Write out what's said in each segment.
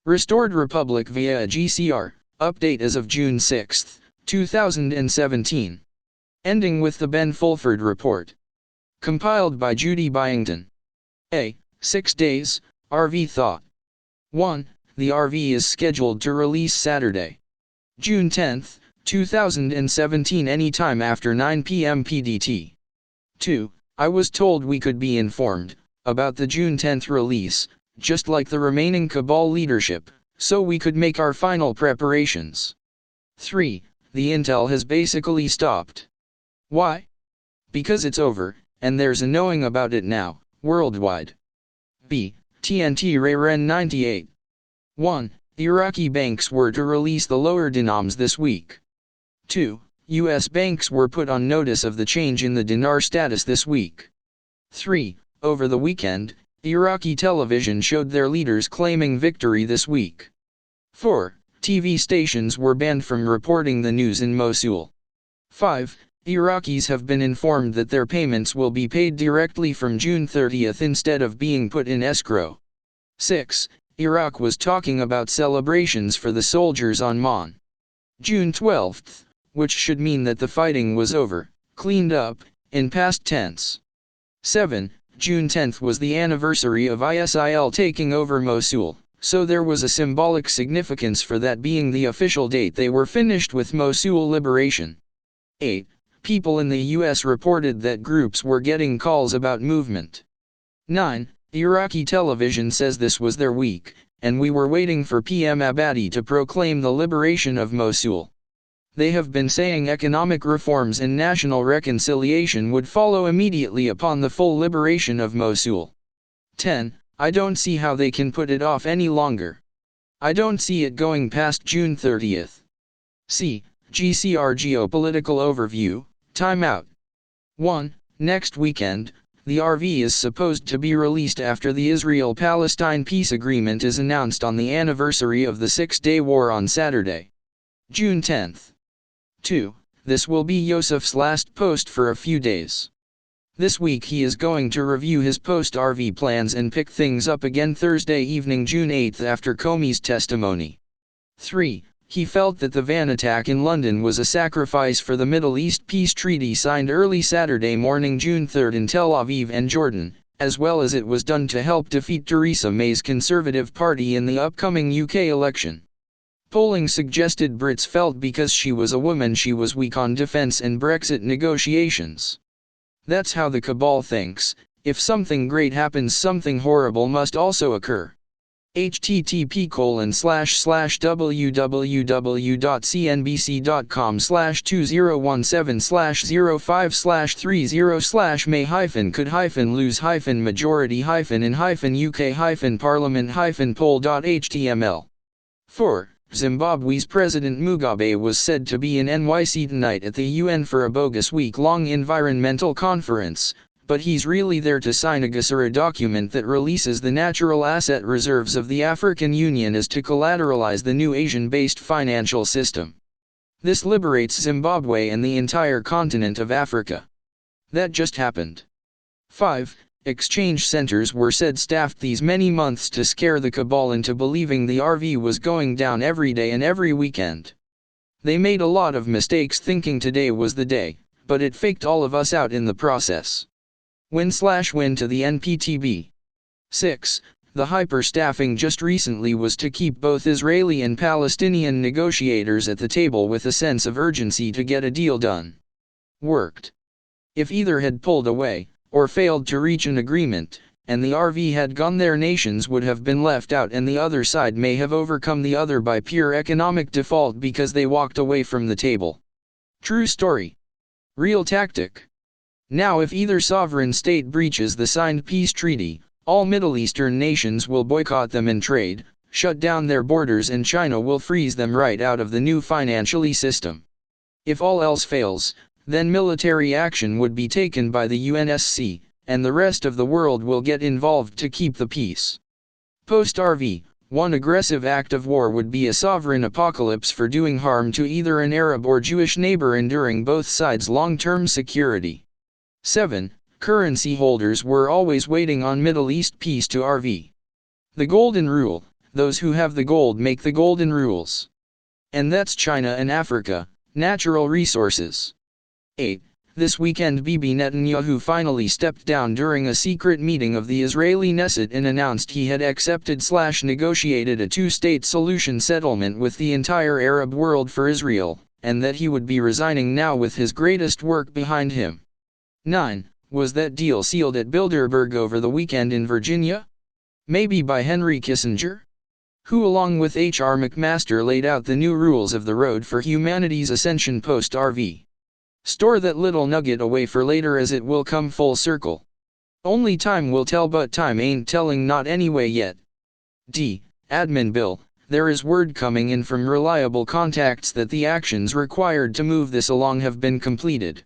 Restored Republic via a GCR, update as of June 6, 2017. Ending with the Ben Fulford Report. Compiled by Judy Byington. A. 6 days, RV thought. 1. The RV is scheduled to release Saturday, June 10, 2017 anytime after 9 p.m. PDT. 2. I was told we could be informed about the June 10 release, just like the remaining Cabal leadership, so we could make our final preparations. 3. The intel has basically stopped. Why? Because it's over, and there's a knowing about it now, worldwide. B. TNT Rayren 98. 1. Iraqi banks were to release the lower denoms this week. 2. U.S. banks were put on notice of the change in the dinar status this week. 3. Over the weekend, Iraqi television showed their leaders claiming victory this week. 4. TV stations were banned from reporting the news in Mosul. 5. Iraqis have been informed that their payments will be paid directly from June 30 instead of being put in escrow. 6. Iraq was talking about celebrations for the soldiers on June 12, which should mean that the fighting was over, cleaned up, in past tense. 7. June 10 was the anniversary of ISIL taking over Mosul, so there was a symbolic significance for that being the official date they were finished with Mosul liberation. 8. People in the U.S. reported that groups were getting calls about movement. 9. Iraqi television says this was their week, and we were waiting for PM Abadi to proclaim the liberation of Mosul. They have been saying economic reforms and national reconciliation would follow immediately upon the full liberation of Mosul. 10. I don't see how they can put it off any longer. I don't see it going past June 30. C. GCR Geopolitical Overview, Timeout. 1. Next weekend, the RV is supposed to be released after the Israel-Palestine peace agreement is announced on the anniversary of the Six-Day War on Saturday, June 10. 2. This will be Yosef's last post for a few days. This week he is going to review his post-RV plans and pick things up again Thursday evening June 8 after Comey's testimony. 3. He felt that the van attack in London was a sacrifice for the Middle East peace treaty signed early Saturday morning June 3 in Tel Aviv and Jordan, as well as it was done to help defeat Theresa May's Conservative Party in the upcoming UK election. Polling suggested Brits felt because she was a woman she was weak on defence and Brexit negotiations. That's how the cabal thinks. If something great happens, something horrible must also occur. http://www.cnbc.com/2017/0530/may-could-may-uk-parliament-poll.html. 4. Zimbabwe's President Mugabe was said to be in NYC tonight at the UN for a bogus week-long environmental conference, but he's really there to sign a GCR document that releases the natural asset reserves of the African Union as to collateralize the new Asian-based financial system. This liberates Zimbabwe and the entire continent of Africa. That just happened. 5. Exchange centers were said staffed these many months to scare the cabal into believing the RV was going down every day and every weekend. They made a lot of mistakes thinking today was the day, but it faked all of us out in the process. Win to the NPTB. 6. The hyper-staffing just recently was to keep both Israeli and Palestinian negotiators at the table with a sense of urgency to get a deal done. Worked. If either had pulled away, or failed to reach an agreement, and the RV had gone, their nations would have been left out and the other side may have overcome the other by pure economic default because they walked away from the table. True story. Real tactic. Now if either sovereign state breaches the signed peace treaty, all Middle Eastern nations will boycott them and trade, shut down their borders, and China will freeze them right out of the new financial system. If all else fails, then military action would be taken by the UNSC, and the rest of the world will get involved to keep the peace. Post-RV, one aggressive act of war would be a sovereign apocalypse for doing harm to either an Arab or Jewish neighbor, enduring both sides' long-term security. 7. Currency holders were always waiting on Middle East peace to RV. The golden rule, those who have the gold make the golden rules. And that's China and Africa, natural resources. 8. This weekend Bibi Netanyahu finally stepped down during a secret meeting of the Israeli Knesset and announced he had accepted/negotiated a two-state solution settlement with the entire Arab world for Israel, and that he would be resigning now with his greatest work behind him. 9. Was that deal sealed at Bilderberg over the weekend in Virginia? Maybe by Henry Kissinger? Who along with H.R. McMaster laid out the new rules of the road for humanity's ascension post-RV. Store that little nugget away for later as it will come full circle. Only time will tell, but time ain't telling not anyway yet. D. Admin Bill. There is word coming in from reliable contacts that the actions required to move this along have been completed.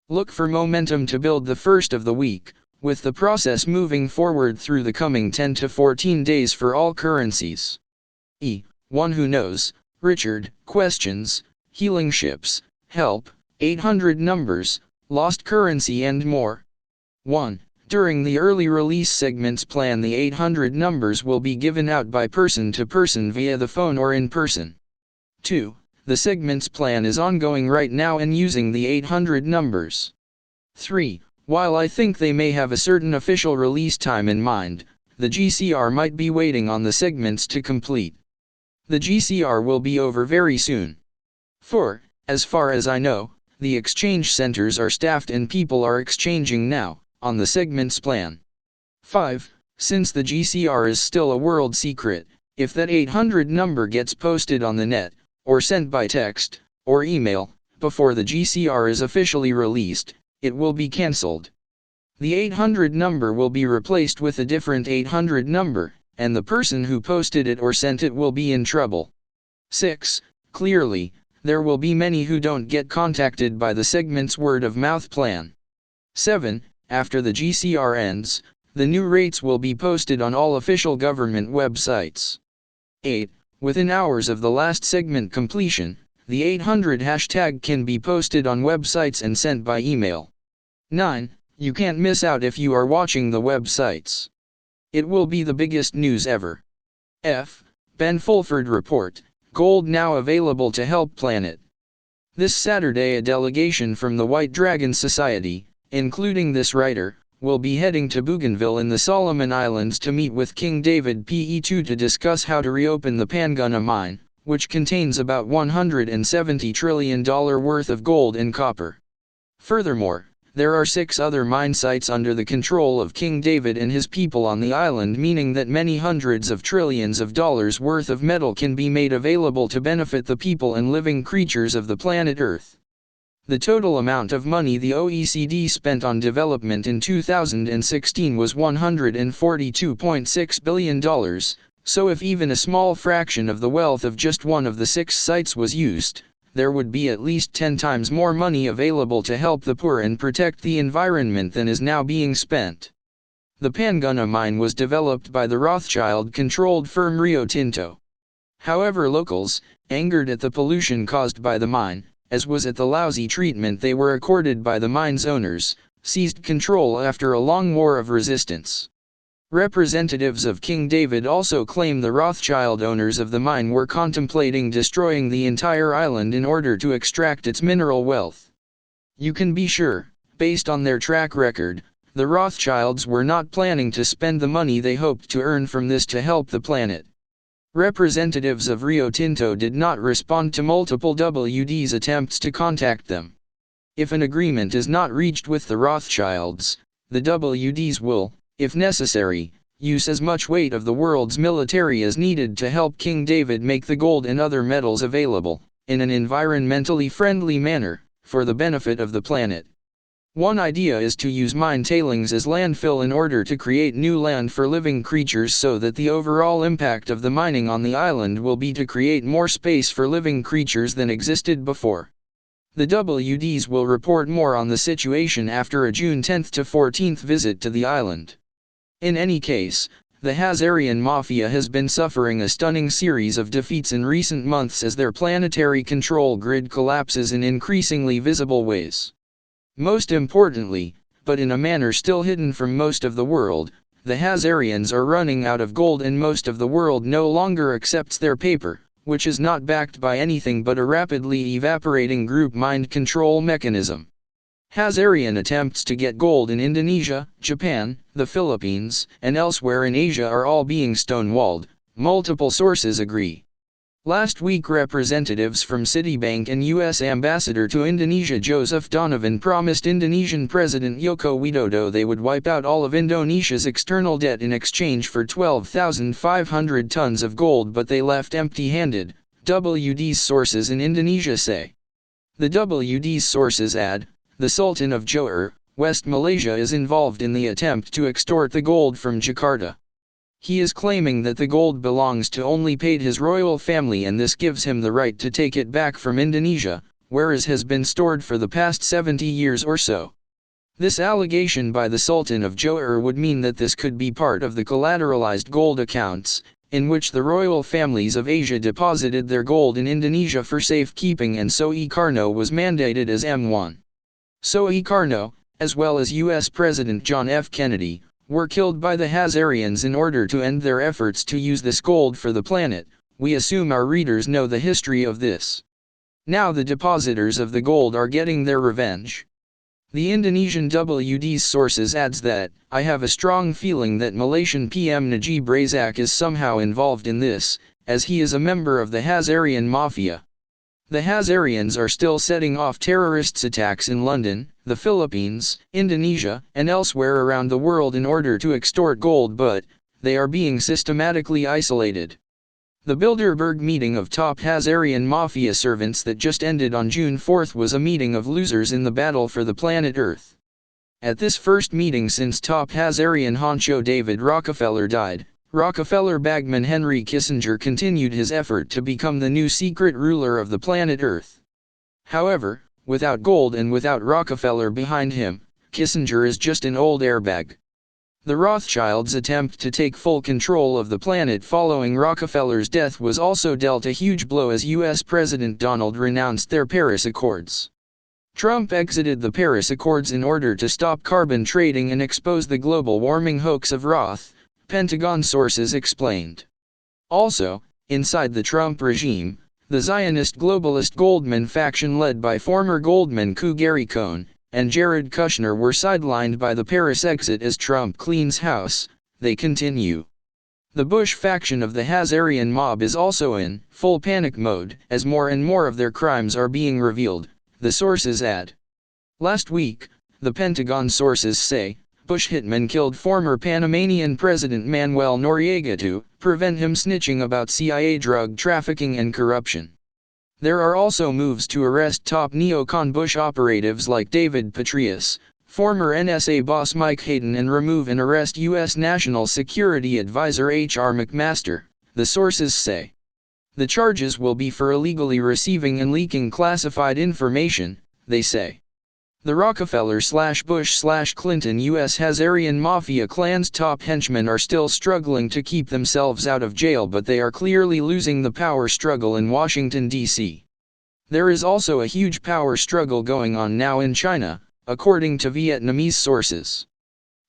Look for momentum to build the first of the week, with the process moving forward through the coming 10 to 14 days for all currencies. E. One who knows, Richard, questions, healing ships, help, 800 numbers, lost currency and more. 1. During the early release segments plan, the 800 numbers will be given out by person to person via the phone or in person. 2. The segments plan is ongoing right now and using the 800 numbers. 3. While I think they may have a certain official release time in mind, the GCR might be waiting on the segments to complete. The GCR will be over very soon. 4. As far as I know, the exchange centers are staffed and people are exchanging now, on the segments plan. 5. Since the GCR is still a world secret, if that 800 number gets posted on the net, or sent by text, or email, before the GCR is officially released, it will be cancelled. The 800 number will be replaced with a different 800 number, and the person who posted it or sent it will be in trouble. 6. Clearly, there will be many who don't get contacted by the segment's word-of-mouth plan. 7. After the GCR ends, the new rates will be posted on all official government websites. 8. Within hours of the last segment completion, the 800 hashtag can be posted on websites and sent by email. 9. You can't miss out if you are watching the websites. It will be the biggest news ever. F. Ben Fulford Report. Gold now available to help planet. This Saturday a delegation from the White Dragon Society, including this writer, will be heading to Bougainville in the Solomon Islands to meet with King David PE2 to discuss how to reopen the Panguna mine, which contains about $170 trillion worth of gold and copper. Furthermore, there are 6 other mine sites under the control of King David and his people on the island, meaning that many hundreds of trillions of dollars worth of metal can be made available to benefit the people and living creatures of the planet Earth. The total amount of money the OECD spent on development in 2016 was $142.6 billion, so if even a small fraction of the wealth of just one of the 6 sites was used, there would be at least 10 times more money available to help the poor and protect the environment than is now being spent. The Panguna mine was developed by the Rothschild-controlled firm Rio Tinto. However, locals, angered at the pollution caused by the mine, as was at the lousy treatment they were accorded by the mine's owners, seized control after a long war of resistance. Representatives of King David also claim the Rothschild owners of the mine were contemplating destroying the entire island in order to extract its mineral wealth. You can be sure, based on their track record, the Rothschilds were not planning to spend the money they hoped to earn from this to help the planet. Representatives of Rio Tinto did not respond to multiple WD's attempts to contact them. If an agreement is not reached with the Rothschilds, the WDs will, if necessary, use as much weight of the world's military as needed to help King David make the gold and other metals available, in an environmentally friendly manner, for the benefit of the planet. One idea is to use mine tailings as landfill in order to create new land for living creatures, so that the overall impact of the mining on the island will be to create more space for living creatures than existed before. The WDs will report more on the situation after a June 10 to 14 visit to the island. In any case, the Hazarian Mafia has been suffering a stunning series of defeats in recent months as their planetary control grid collapses in increasingly visible ways. Most importantly, but in a manner still hidden from most of the world, the Hazarians are running out of gold and most of the world no longer accepts their paper, which is not backed by anything but a rapidly evaporating group mind control mechanism. Hazarian attempts to get gold in Indonesia, Japan, the Philippines, and elsewhere in Asia are all being stonewalled, multiple sources agree. Last week representatives from Citibank and U.S. Ambassador to Indonesia Joseph Donovan promised Indonesian President Joko Widodo they would wipe out all of Indonesia's external debt in exchange for 12,500 tons of gold, but they left empty-handed, WD's sources in Indonesia say. The WD's sources add, the Sultan of Johor, West Malaysia is involved in the attempt to extort the gold from Jakarta. He is claiming that the gold belongs to only paid his royal family and this gives him the right to take it back from Indonesia, where it has been stored for the past 70 years or so. This allegation by the Sultan of Johor would mean that this could be part of the collateralized gold accounts, in which the royal families of Asia deposited their gold in Indonesia for safekeeping, and Soekarno was mandated as M1. Soekarno, as well as U.S. President John F. Kennedy, were killed by the Hazarians in order to end their efforts to use this gold for the planet. We assume our readers know the history of this. Now the depositors of the gold are getting their revenge. The Indonesian WD's sources adds that, I have a strong feeling that Malaysian PM Najib Razak is somehow involved in this, as he is a member of the Hazarian Mafia. The Hazarians are still setting off terrorist attacks in London, the Philippines, Indonesia, and elsewhere around the world in order to extort gold, but they are being systematically isolated. The Bilderberg meeting of top Hazarian mafia servants that just ended on June 4 was a meeting of losers in the battle for the planet Earth. At this first meeting since top Hazarian honcho David Rockefeller died, Rockefeller bagman Henry Kissinger continued his effort to become the new secret ruler of the planet Earth. However, without gold and without Rockefeller behind him, Kissinger is just an old airbag. The Rothschilds' attempt to take full control of the planet following Rockefeller's death was also dealt a huge blow as U.S. President Donald renounced their Paris Accords. Trump exited the Paris Accords in order to stop carbon trading and expose the global warming hoax of Roth, Pentagon sources explained. Also, inside the Trump regime, the Zionist globalist Goldman faction led by former Goldman coup Gary Cohn and Jared Kushner were sidelined by the Paris exit as Trump cleans house. They continue. The Bush faction of the Hazarian mob is also in full panic mode as more and more of their crimes are being revealed, the sources add. Last week, the Pentagon sources say, Bush hitmen killed former Panamanian President Manuel Noriega to prevent him snitching about CIA drug trafficking and corruption. There are also moves to arrest top neocon Bush operatives like David Petraeus, former NSA boss Mike Hayden, and remove and arrest U.S. National Security Advisor H.R. McMaster, the sources say. The charges will be for illegally receiving and leaking classified information, they say. The Rockefeller/Bush/Clinton U.S. Hazarian Mafia clan's top henchmen are still struggling to keep themselves out of jail, but they are clearly losing the power struggle in Washington, D.C. There is also a huge power struggle going on now in China, according to Vietnamese sources.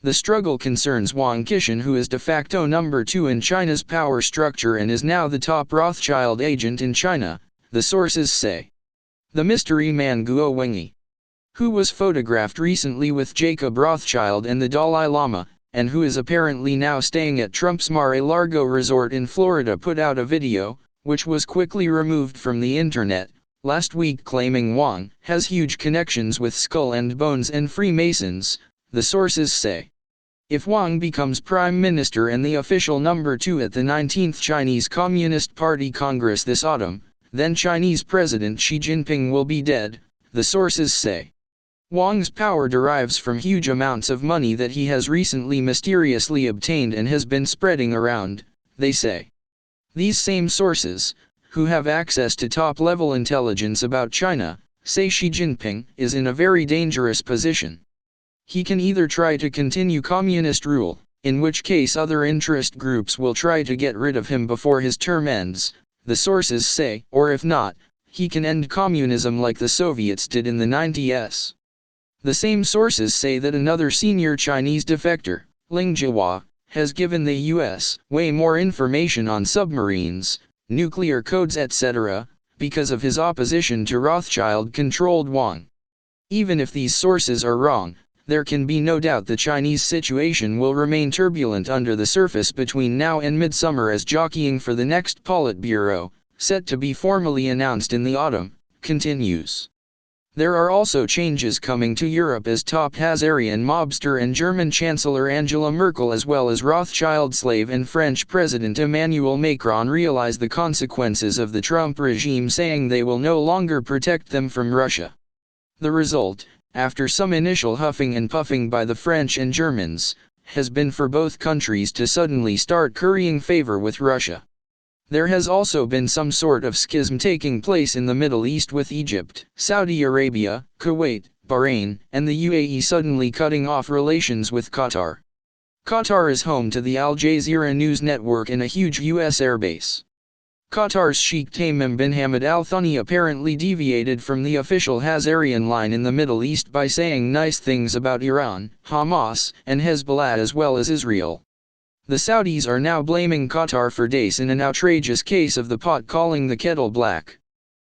The struggle concerns Wang Qishan, who is de facto number 2 in China's power structure and is now the top Rothschild agent in China, the sources say. The mystery man Guo Wenyi, who was photographed recently with Jacob Rothschild and the Dalai Lama, and who is apparently now staying at Trump's Mar-a-Lago resort in Florida, put out a video, which was quickly removed from the internet, last week, claiming Wang has huge connections with Skull and Bones and Freemasons, the sources say. If Wang becomes Prime Minister and the official number 2 at the 19th Chinese Communist Party Congress this autumn, then Chinese President Xi Jinping will be dead, the sources say. Wang's power derives from huge amounts of money that he has recently mysteriously obtained and has been spreading around, they say. These same sources, who have access to top-level intelligence about China, say Xi Jinping is in a very dangerous position. He can either try to continue communist rule, in which case other interest groups will try to get rid of him before his term ends, the sources say, or if not, he can end communism like the Soviets did in the 90s. The same sources say that another senior Chinese defector, Ling Jiahua, has given the US way more information on submarines, nuclear codes etc., because of his opposition to Rothschild-controlled Yuan. Even if these sources are wrong, there can be no doubt the Chinese situation will remain turbulent under the surface between now and midsummer as jockeying for the next Politburo, set to be formally announced in the autumn, continues. There are also changes coming to Europe as top Hazarian mobster and German Chancellor Angela Merkel as well as Rothschild slave and French President Emmanuel Macron realize the consequences of the Trump regime, saying they will no longer protect them from Russia. The result, after some initial huffing and puffing by the French and Germans, has been for both countries to suddenly start currying favor with Russia. There has also been some sort of schism taking place in the Middle East with Egypt, Saudi Arabia, Kuwait, Bahrain, and the UAE suddenly cutting off relations with Qatar. Qatar is home to the Al Jazeera news network and a huge US airbase. Qatar's Sheikh Tamim bin Hamad Al Thani apparently deviated from the official Hazarian line in the Middle East by saying nice things about Iran, Hamas, and Hezbollah as well as Israel. The Saudis are now blaming Qatar for Daesh in an outrageous case of the pot calling the kettle black.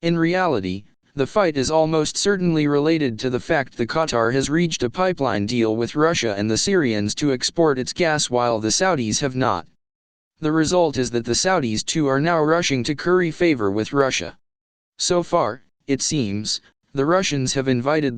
In reality, the fight is almost certainly related to the fact that Qatar has reached a pipeline deal with Russia and the Syrians to export its gas while the Saudis have not. The result is that the Saudis too are now rushing to curry favor with Russia. So far, it seems, the Russians have invited